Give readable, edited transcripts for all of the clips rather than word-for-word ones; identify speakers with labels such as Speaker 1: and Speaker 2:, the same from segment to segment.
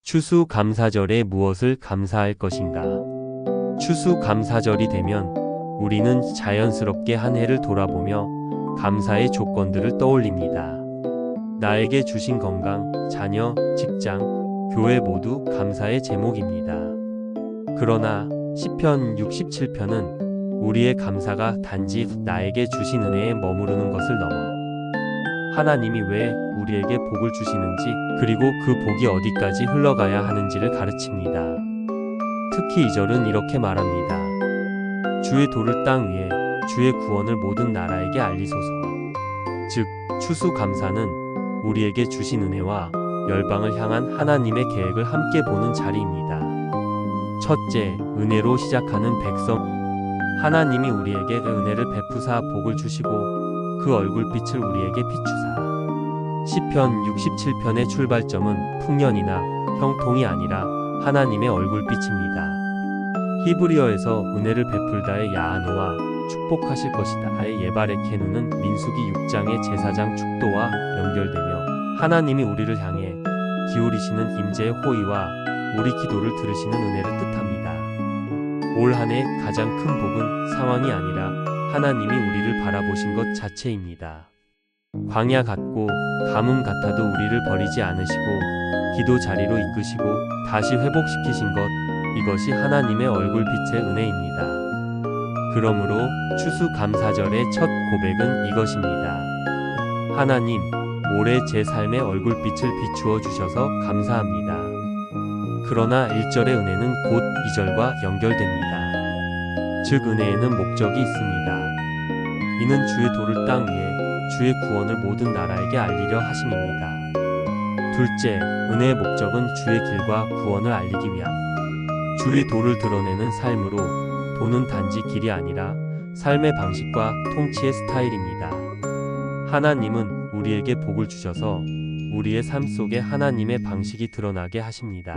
Speaker 1: 추수감사절에 무엇을 감사할 것인가? 추수감사절이 되면 우리는 자연스럽게 한 해를 돌아보며 감사의 조건들을 떠올립니다. 나에게 주신 건강, 자녀, 직장, 교회 모두 감사의 제목입니다. 그러나 시편 67편은 우리의 감사가 단지 나에게 주신 은혜에 머무르는 것을 넘어 하나님이 왜 우리에게 복을 주시는지, 그리고 그 복이 어디까지 흘러가야 하는지를 가르칩니다. 특히 2절은 이렇게 말합니다. 주의 도를 땅 위에, 주의 구원을 모든 나라에게 알리소서. 즉, 추수감사는 우리에게 주신 은혜와 열방을 향한 하나님의 계획을 함께 보는 자리입니다. 첫째, 은혜로 시작하는 백성. 하나님이 우리에게 은혜를 베푸사 복을 주시고 그 얼굴빛을 우리에게 비추사. 시편 67편의 출발점은 풍년이나 형통이 아니라 하나님의 얼굴빛입니다. 히브리어에서 은혜를 베풀다의 야하노와 축복하실 것이다의 예바레케누는 민수기 6장의 제사장 축도와 연결되며 하나님이 우리를 향해 기울이시는 임재의 호의와 우리 기도를 들으시는 은혜를 뜻합니다. 올 한 해 가장 큰 복은 상황이 아니라 하나님이 우리를 바라보신 것 자체입니다. 광야 같고 가뭄 같아도 우리를 버리지 않으시고 기도 자리로 이끄시고 다시 회복시키신 것, 이것이 하나님의 얼굴빛의 은혜입니다. 그러므로 추수감사절의 첫 고백은 이것입니다. 하나님, 올해 제 삶의 얼굴빛을 비추어 주셔서 감사합니다. 그러나 1절의 은혜는 곧 2절과 연결됩니다. 즉, 은혜에는 목적이 있습니다. 이는 주의 도를 땅 위에, 주의 구원을 모든 나라에게 알리려 하심입니다. 둘째, 은혜의 목적은 주의 길과 구원을 알리기 위함. 주의 도를 드러내는 삶으로, 도는 단지 길이 아니라 삶의 방식과 통치의 스타일입니다. 하나님은 우리에게 복을 주셔서 우리의 삶 속에 하나님의 방식이 드러나게 하십니다.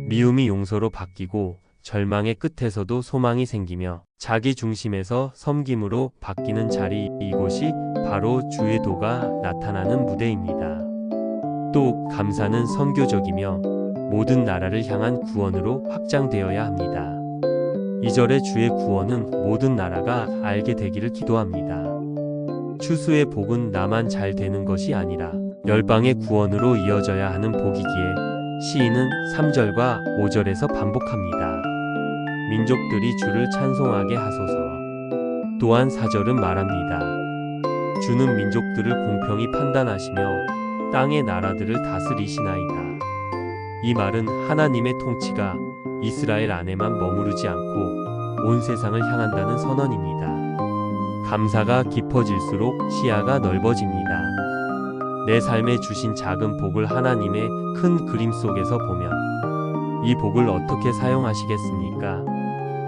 Speaker 1: 미움이 용서로 바뀌고 절망의 끝에서도 소망이 생기며 자기 중심에서 섬김으로 바뀌는 자리, 이곳이 바로 주의 도가 나타나는 무대입니다. 또 감사는 선교적이며 모든 나라를 향한 구원으로 확장되어야 합니다. 2절의 주의 구원은 모든 나라가 알게 되기를 기도합니다. 추수의 복은 나만 잘 되는 것이 아니라 열방의 구원으로 이어져야 하는 복이기에 시인은 3절과 5절에서 반복합니다. 민족들이 주를 찬송하게 하소서. 또한 4절은 말합니다. 주는 민족들을 공평히 판단하시며 땅의 나라들을 다스리시나이다. 이 말은 하나님의 통치가 이스라엘 안에만 머무르지 않고 온 세상을 향한다는 선언입니다. 감사가 깊어질수록 시야가 넓어집니다. 내 삶에 주신 작은 복을 하나님의 큰 그림 속에서 보면 이 복을 어떻게 사용하시겠습니까?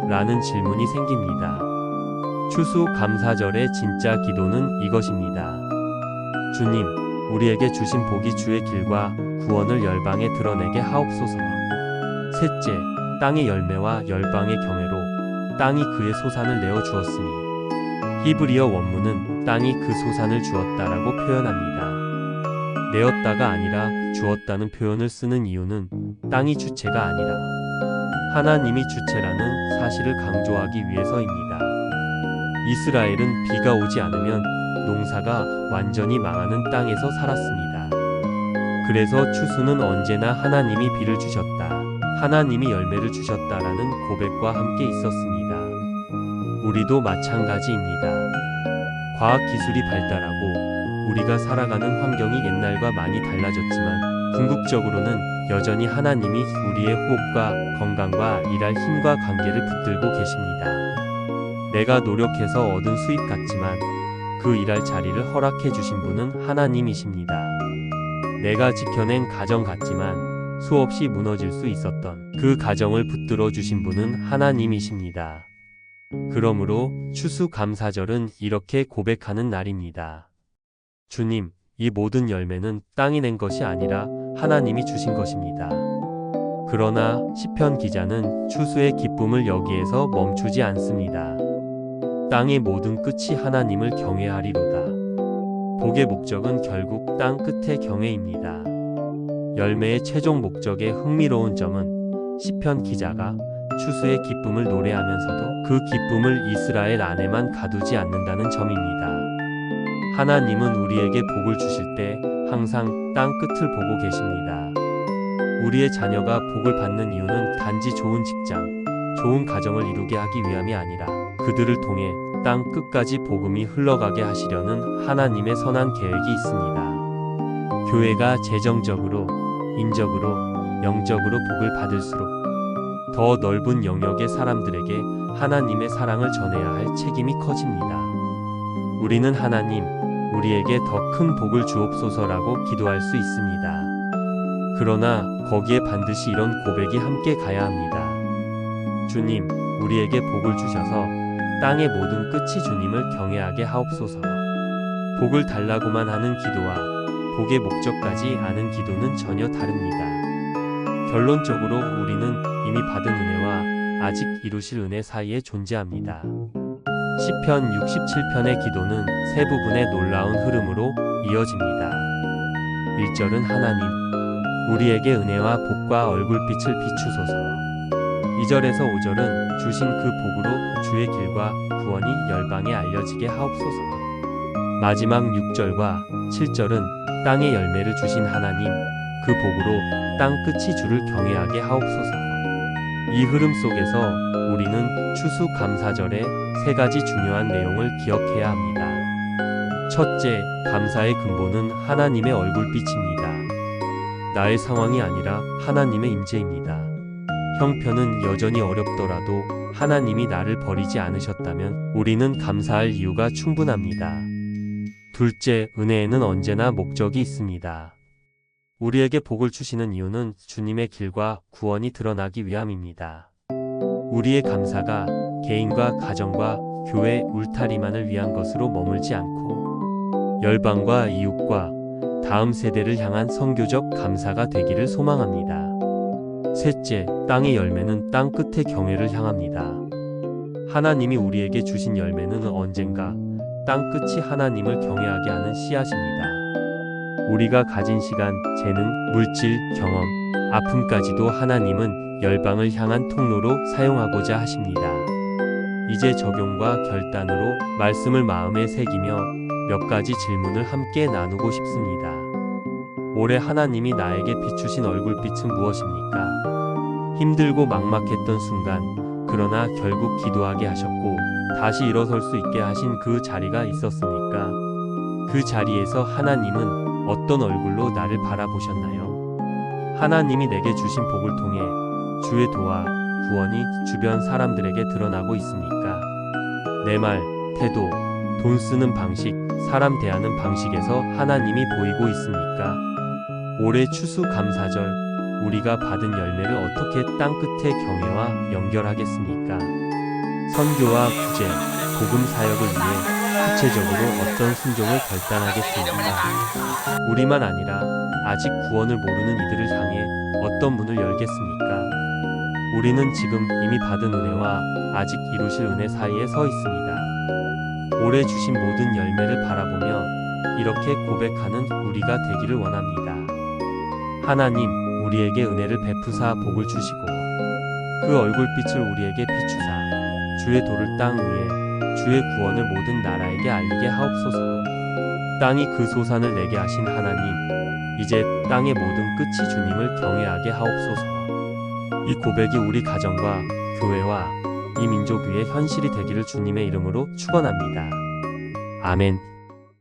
Speaker 1: 라는 질문이 생깁니다. 추수감사절의 진짜 기도는 이것입니다. 주님, 우리에게 주신 복이 주의 길과 구원을 열방에 드러내게 하옵소서. 셋째, 땅의 열매와 열방의 경외로 땅이 그의 소산을 내어 주었으니. 히브리어 원문은 땅이 그 소산을 주었다라고 표현합니다. 내었다가 아니라 주었다는 표현을 쓰는 이유는 땅이 주체가 아니라 하나님이 주체라는 사실을 강조하기 위해서입니다. 이스라엘은 비가 오지 않으면 농사가 완전히 망하는 땅에서 살았습니다. 그래서 추수는 언제나 하나님이 비를 주셨다, 하나님이 열매를 주셨다라는 고백과 함께 있었습니다. 우리도 마찬가지입니다. 과학기술이 발달하고 우리가 살아가는 환경이 옛날과 많이 달라졌지만 궁극적으로는 여전히 하나님이 우리의 호흡과 건강과 일할 힘과 관계를 붙들고 계십니다. 내가 노력해서 얻은 수입 같지만 그 일할 자리를 허락해 주신 분은 하나님이십니다. 내가 지켜낸 가정 같지만 수없이 무너질 수 있었던 그 가정을 붙들어 주신 분은 하나님이십니다. 그러므로 추수감사절은 이렇게 고백하는 날입니다. 주님, 이 모든 열매는 땅이 낸 것이 아니라 하나님이 주신 것입니다. 그러나 시편 기자는 추수의 기쁨을 여기에서 멈추지 않습니다. 땅의 모든 끝이 하나님을 경외하리로다. 복의 목적은 결국 땅 끝의 경외입니다. 열매의 최종 목적에 흥미로운 점은 시편 기자가 추수의 기쁨을 노래하면서도 그 기쁨을 이스라엘 안에만 가두지 않는다는 점입니다. 하나님은 우리에게 복을 주실 때 항상 땅 끝을 보고 계십니다. 우리의 자녀가 복을 받는 이유는 단지 좋은 직장, 좋은 가정을 이루게 하기 위함이 아니라 그들을 통해 땅 끝까지 복음이 흘러가게 하시려는 하나님의 선한 계획이 있습니다. 교회가 재정적으로, 인적으로, 영적으로 복을 받을수록 더 넓은 영역의 사람들에게 하나님의 사랑을 전해야 할 책임이 커집니다. 우리는 하나님, 우리에게 더 큰 복을 주옵소서라고 기도할 수 있습니다. 그러나 거기에 반드시 이런 고백이 함께 가야 합니다. 주님, 우리에게 복을 주셔서 땅의 모든 끝이 주님을 경외하게 하옵소서. 복을 달라고만 하는 기도와 복의 목적까지 아는 기도는 전혀 다릅니다. 결론적으로 우리는 이미 받은 은혜와 아직 이루실 은혜 사이에 존재합니다. 시편 67편의 기도는 세 부분의 놀라운 흐름으로 이어집니다. 1절은 하나님, 우리에게 은혜와 복과 얼굴빛을 비추소서. 2절에서 5절은 주신 그 복으로 주의 길과 구원이 열방에 알려지게 하옵소서. 마지막 6절과 7절은 땅의 열매를 주신 하나님, 그 복으로 땅 끝이 주를 경외하게 하옵소서. 이 흐름 속에서 우리는 추수 감사절의 세 가지 중요한 내용을 기억해야 합니다. 첫째, 감사의 근본은 하나님의 얼굴빛입니다. 나의 상황이 아니라 하나님의 임재입니다. 형편은 여전히 어렵더라도 하나님이 나를 버리지 않으셨다면 우리는 감사할 이유가 충분합니다. 둘째, 은혜에는 언제나 목적이 있습니다. 우리에게 복을 주시는 이유는 주님의 길과 구원이 드러나기 위함입니다. 우리의 감사가 개인과 가정과 교회 울타리만을 위한 것으로 머물지 않고 열방과 이웃과 다음 세대를 향한 선교적 감사가 되기를 소망합니다. 셋째, 땅의 열매는 땅 끝의 경외를 향합니다. 하나님이 우리에게 주신 열매는 언젠가 땅 끝이 하나님을 경외하게 하는 씨앗입니다. 우리가 가진 시간, 재능, 물질, 경험, 아픔까지도 하나님은 열방을 향한 통로로 사용하고자 하십니다. 이제 적용과 결단으로 말씀을 마음에 새기며 몇 가지 질문을 함께 나누고 싶습니다. 올해 하나님이 나에게 비추신 얼굴빛은 무엇입니까? 힘들고 막막했던 순간, 그러나 결국 기도하게 하셨고 다시 일어설 수 있게 하신 그 자리가 있었습니까? 그 자리에서 하나님은 어떤 얼굴로 나를 바라보셨나요? 하나님이 내게 주신 복을 통해 주의 도와 구원이 주변 사람들에게 드러나고 있습니까? 내 말, 태도, 돈 쓰는 방식, 사람 대하는 방식에서 하나님이 보이고 있습니까? 올해 추수 감사절, 우리가 받은 열매를 어떻게 땅 끝의 경외와 연결하겠습니까? 선교와 구제, 복음 사역을 위해 구체적으로 어떤 순종을 결단하겠습니까? 우리만 아니라 아직 구원을 모르는 이들을 향해 어떤 문을 열겠습니까? 우리는 지금 이미 받은 은혜와 아직 이루실 은혜 사이에 서 있습니다. 올해 주신 모든 열매를 바라보며 이렇게 고백하는 우리가 되기를 원합니다. 하나님, 우리에게 은혜를 베푸사 복을 주시고 그 얼굴빛을 우리에게 비추사 주의 도를 땅 위에 주의 구원을 모든 나라에게 알리게 하옵소서. 땅이 그 소산을 내게 하신 하나님, 이제 땅의 모든 끝이 주님을 경외하게 하옵소서. 이 고백이 우리 가정과 교회와 이 민족 위에 현실이 되기를 주님의 이름으로 축원합니다. 아멘.